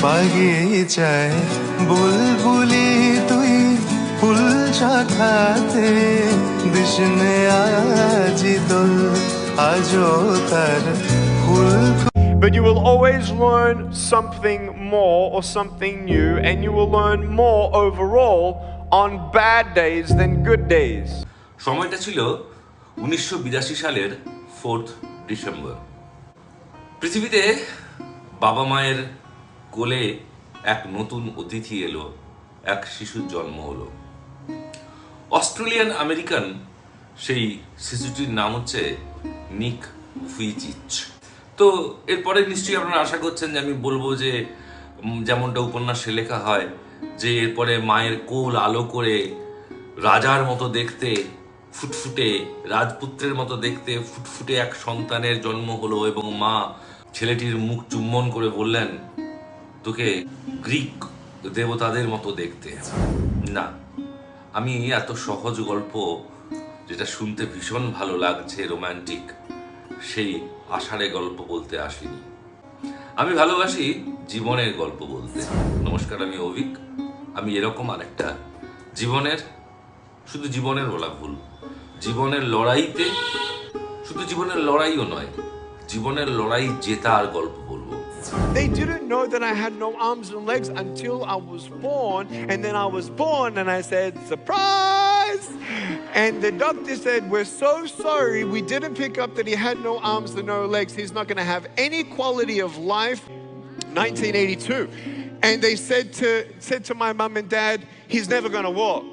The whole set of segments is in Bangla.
বাগিচায় বুলবুলি তুই ফুল শাখাতে দিশনে আজি দোল আজো তার ফুল। But you will always learn something more or something new, and you will learn more overall on bad days than good days. সময়টা ছিল 1982 সালের 4th ডিসেম্বর। পৃথিবীতে বাবা মায়ের কোলে এক নতুন অতিথি এলো, এক শিশুর জন্ম হলো। অস্ট্রেলিয়ান আমেরিকান সেই শিশুটির নাম হচ্ছে নিক ভুইচিচ। তো এরপরে নিশ্চয়ই আপনারা আশা করছেন যে আমি বলবো যে যেমনটা উপন্যাসে লেখা হয় যে এরপরে মায়ের কোল আলো করে রাজার মতো দেখতে ফুটফুটে, রাজপুত্রের মতো দেখতে ফুটফুটে এক সন্তানের জন্ম হলো এবং মা ছেলেটির মুখ চুম্বন করে বললেন, তোকে গ্রিক দেবতাদের মতো দেখতে। না, আমি এত সহজ গল্প যেটা শুনতে ভীষণ ভালো লাগছে, রোম্যান্টিক, সেই আষাঢ়ে গল্প বলতে আসিনি। আমি ভালোবাসি জীবনের গল্প বলতে। নমস্কার, আমি অভিক। আমি এরকম আরেকটা জীবনের, শুধু জীবনের বলা ভুল, জীবনের লড়াইতে, শুধু জীবনের লড়াইও নয়, জীবনের লড়াই জেতার গল্প বলবো। They didn't know that I had no arms and legs until I was born, and then I was born and I said, surprise! And the doctor said, we're so sorry, we didn't pick up that he had no arms and no legs. He's not going to have any quality of life. 1982. And they said to my mom and dad, he's never going to walk.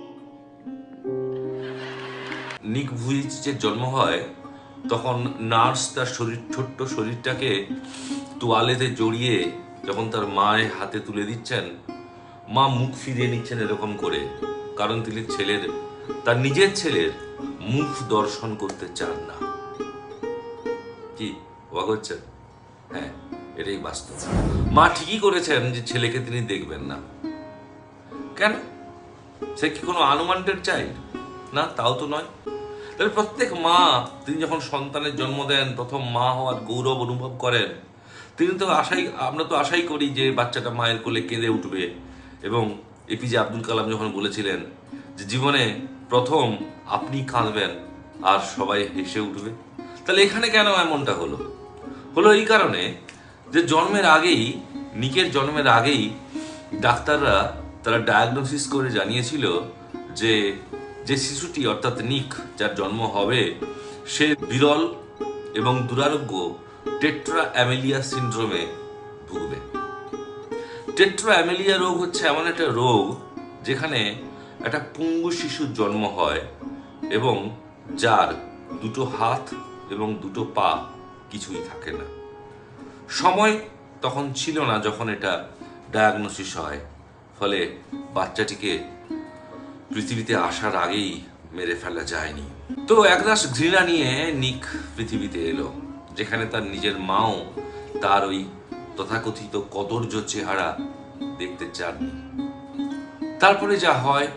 নিক ভুইচিচের জন্ম হয় তখন নার্স তার ছোট্ট শরীরটাকে তোয়ালেতে জড়িয়ে যখন তার মায়ের হাতে তুলে দিচ্ছেন, মা মুখ ফিরিয়ে নিচ্ছেন এরকম করে, কারণ তিনি তার নিজের ছেলের মুখ দর্শন করতে চান না। কি অবাক হচ্ছেন? হ্যাঁ, এটাই বাস্তব। মা ঠিকই করেছেন যে ছেলেকে তিনি দেখবেন না। কেন? সে কি কোনো আনওয়ান্টেড চাইল্ড? না, তাও তো নয়। তবে প্রত্যেক মা, তিনি যখন সন্তানের জন্ম দেন, প্রথম মা হওয়ার গৌরব অনুভব করেন, আমরা তো আশাই করি যে বাচ্চাটা মায়ের কোলে কেঁদে উঠবে। এবং এপিজে আব্দুল কালাম যখন বলেছিলেন যে জীবনে প্রথম আপনি কাঁদবেন আর সবাই হেসে উঠবে, তাহলে এখানে কেন এমনটা হলো? এই কারণে যে নিকের জন্মের আগেই ডাক্তাররা তারা ডায়াগনোসিস করে জানিয়েছিল যে শিশুটি অর্থাৎ নিক যার জন্ম হবে সে বিরল এবং দুরারোগ্য টেট্রা অ্যামেলিয়া সিন্ড্রোমে ভুগবে। টেট্রা অ্যামেলিয়া রোগ হচ্ছে এমন একটা রোগ যেখানে একটা পঙ্গু শিশুর জন্ম হয় এবং যার দুটো হাত এবং দুটো পা কিছুই থাকে না। সময় তখন ছিল না যখন এটা ডায়াগনোসিস হয়, ফলে বাচ্চাটিকে পৃথিবীতে আসার আগেই মেরে ফেলা যায়নি। তো একরাশ ঘৃণা নিয়ে নিক পৃথিবীতে এলো, যেখানে তার নিজের মাও তার ওই তথাকথিত কদর্য চেহারা দেখতে চাননি। তারপরে যা হয়,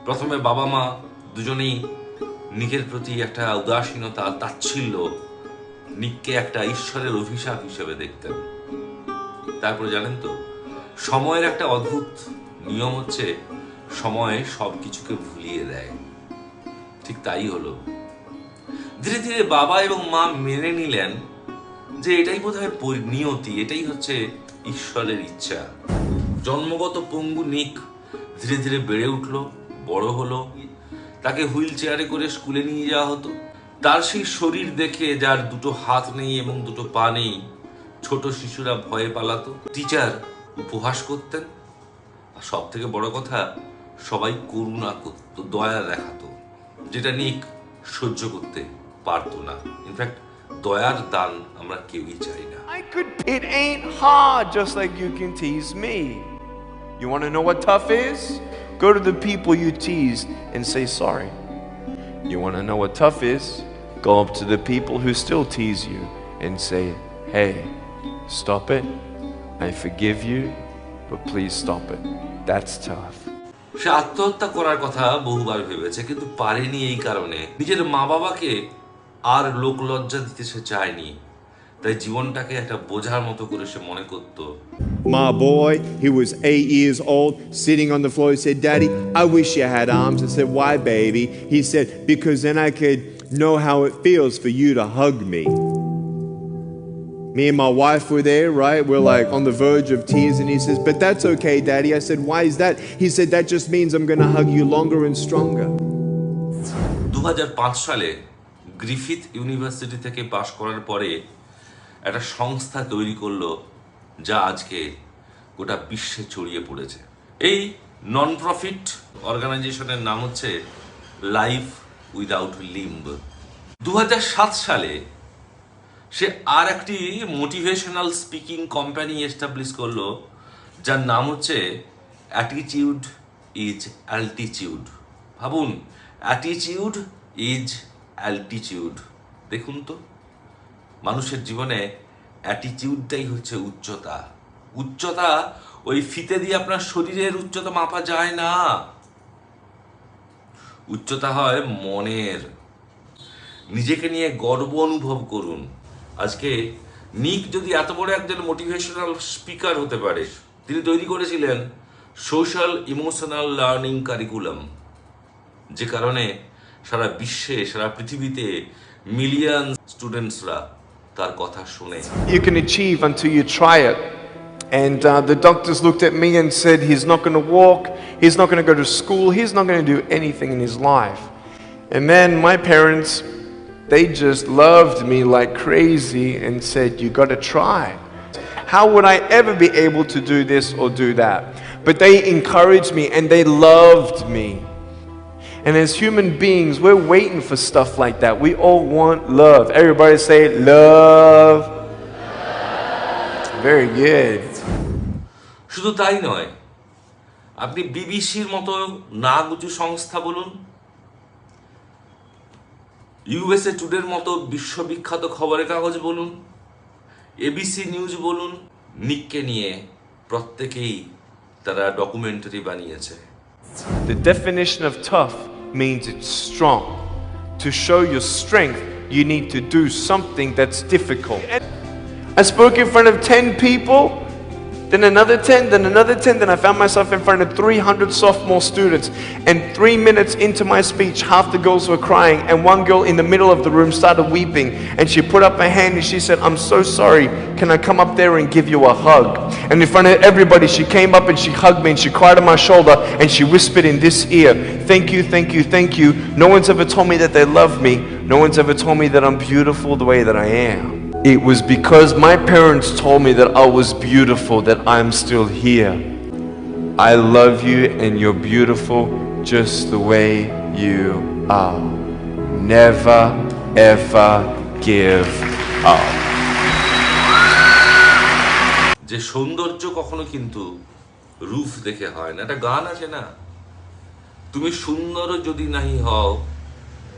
প্রথমে বাবা মা দুজনেই নিকের প্রতি একটা উদাসীনতা, তাচ্ছিল্য, নিককে একটা ঈশ্বরের অভিশাপ হিসেবে দেখতেন। তারপরে জানেন তো, সময়ের একটা অদ্ভুত নিয়ম হচ্ছে সময় সবকিছুকে ভুলিয়ে দেয়। ঠিক তাই হলো। ধীরে ধীরে বাবা এবং মা মেনে নিলেন যে এটাই বোধহয় নিয়তি, এটাই হচ্ছে ঈশ্বরের ইচ্ছা। জন্মগত পঙ্গু নিক ধীরে ধীরে বেড়ে উঠলো, বড় হলো। তাকে হুইল চেয়ারে করে স্কুলে নিয়ে যাওয়া হতো। তার সেই শরীর দেখে, যার দুটো হাত নেই এবং দুটো পা নেই, ছোট শিশুরা ভয়ে পালাতো, টিচার উপহাস করতেন, আর সব থেকে বড় কথা, সবাই করুণা করতো, দয়া দেখাতো, যেটা নিক সহ্য করতে পারতো না। ইনফ্যাক্ট দয়ার দান আমরা কেউই চাই না। It ain't hard, just like you can tease me. You want to know what tough is? Go to the people you teased and say sorry. You want to know what tough is? Go up to the people who still tease you and say, hey, stop it. I forgive you, but please stop it. That's tough. সে আত্মহত্যা করার কথা বহুবার ভেবেছে, কিন্তু পারেনি। এই কারণে নিজের মা বাবাকে আর লোক লজ্জা দিতে সে চায়নি। তাই জীবনটাকে একটা বোঝার মতো করে সে মনে করত My boy, he was 8 years old, sitting on the floor. He said, "Daddy, I wish you had arms." I said, "Why, baby?" He said, "Because then I could know how it feels for you to hug me." Me and my wife were there, right? We're like on the verge of tears, and he says, "But that's okay, Daddy." I said, "Why is that?" He said, "That just means I'm going to hug you longer and stronger." 2005 সালে গ্রিফিথ ইউনিভার্সিটি থেকে পাশ করার পরে একটা সংস্থা তৈরি করলো যা আজকে গোটা বিশ্বে ছড়িয়ে পড়েছে। এই নন প্রফিট অর্গানাইজেশনের নাম হচ্ছে লাইফ উইদাউট লিম্ব। 2007 সালে সে আর একটি মোটিভেশনাল স্পিকিং কোম্পানি এস্টাবলিশ করলো যার নাম হচ্ছে অ্যাটিটিউড ইজ অ্যালটিটিউড। ভাবুন, অ্যাটিটিউড ইজ অ্যালটিটিউড। দেখুন তো, মানুষের জীবনে অ্যাটিটিউডটাই হচ্ছে উচ্চতা। উচ্চতা ওই ফিতে দিয়ে আপনার শরীরের উচ্চতা মাপা যায় না, উচ্চতা হয় মনের। নিজেকে নিয়ে গর্ব অনুভব করুন। আজকে নিক যদি এত বড় একজন মোটিভেশনাল স্পিকার হতে পারে, তিনি তৈরি করেছিলেন সোশ্যাল ইমোশনাল লার্নিং কারিকুলাম, যে কারণে সারা বিশ্বে, সারা পৃথিবীতে মিলিয়ন স্টুডেন্টসরা তার কথা শুনে। You can achieve until you try it. And the doctors looked at me and said, he's not going to walk, he's not going to go to school, he's not going to do anything in his life. And then my parents, they just loved me like crazy and said, you got to try. How would I ever be able to do this or do that? But they encouraged me and they loved me. And as human beings, we're waiting for stuff like that. We all want love. Everybody say love. Very good. শুধু তাই নয়, আপনি বিবিসির মতো নাগুচু সংস্থা বলুন, ইউএসএ টুডের মতো বিশ্ববিখ্যাত খবরের কাগজ বলুন, এবিসি নিউজ বলুন, নিককে নিয়ে প্রত্যেকেই তারা ডকুমেন্টারি বানিয়েছে। The definition of tough means it's strong. To show your strength, you need to do something that's difficult. I spoke in front of 10 people, then another 10, then another 10, then I found myself in front of 300 sophomore students. And 3 minutes into my speech, half the girls were crying, and one girl in the middle of the room started weeping, and she put up her hand and she said, "I'm so sorry, can I come up there and give you a hug?" And in front of everybody, she came up and she hugged me and she cried on my shoulder and she whispered in this ear, "Thank you, thank you, thank you. No one's ever told me that they love me. No one's ever told me that I'm beautiful the way that I am." It was because my parents told me that I was beautiful that I'm still here. I love you and you're beautiful just the way you are. Never ever give up. যে সৌন্দর্য কখনো কিন্তু রূপ দেখে হয় না। একটা গান আছে না, তুমি সুন্দর যদি নাহি হও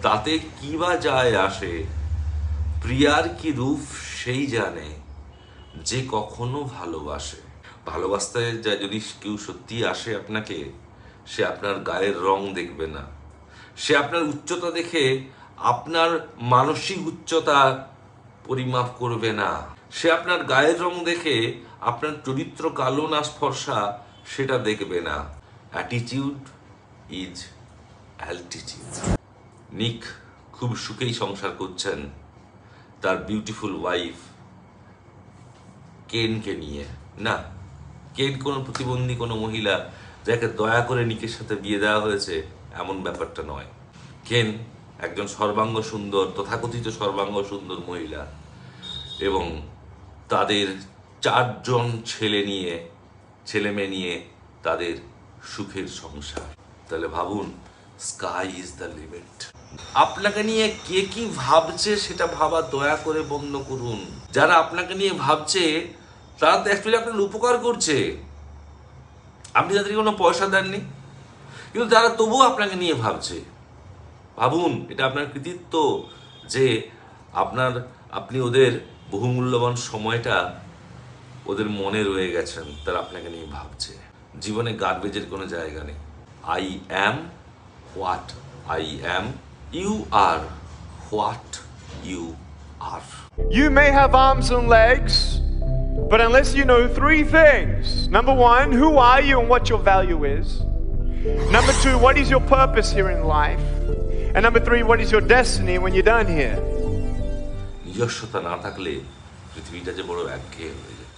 তাতে কি বা যায় আসে, প্রিয়ার কি রূপ সেই জানে যে কখনো ভালোবাসে। ভালোবাসতে যায় যদি কেউ সত্যি আসে আপনাকে, সে আপনার গায়ের রং দেখবে না, সে আপনার উচ্চতা দেখে আপনার মানসিক উচ্চতা পরিমাপ করবে না, সে আপনার গায়ের রং দেখে আপনার চরিত্র কালো না ফর্সা সেটা দেখবে না। Attitude is altitude. নিক খুব সুখেই সংসার করছেন তার বিউটিফুল ওয়াইফ কেনকে নিয়ে। না, কেন কোনো প্রতিবন্ধী কোনো মহিলা যাকে দয়া করে নিকের সাথে বিয়ে দেওয়া হয়েছে এমন ব্যাপারটা নয়। কেন একজন সর্বাঙ্গ সুন্দর, তথাকথিত সর্বাঙ্গ সুন্দর মহিলা, এবং তাদের 4 জন ছেলে মেয়ে নিয়ে তাদের সুখের সংসার। তাহলে ভাবুন, স্কাই ইজ দ্য লিমিট। আপনাকে নিয়ে কে কি ভাবছে সেটা ভাবা দয়া করে বন্ধ করুন। যারা আপনাকে নিয়ে ভাবছে তারা তো অ্যাকচুয়ালি আপনার উপকার করছে, আপনি তাদেরকে কোনো পয়সা দেননি, কিন্তু তারা তবুও আপনাকে নিয়ে ভাবছে। ভাবুন, এটা আপনার কৃতিত্ব যে আপনি ওদের বহুমূল্যবান সময়টা ওদের মনে রয়ে গেছেন, তারা আপনাকে নিয়ে ভাবছে। জীবনে গার্বেজের কোনো জায়গা নেই। I am what I am, you are what you are. You may have arms and legs, But unless you know three things: number one, who are you and what your value is? Number two, what is your purpose here in life? And number three, what is your destiny when you're done here? নিজস্বতা না থাকলে পৃথিবীটা যে বড় একঘেয়ে হয়ে যায়।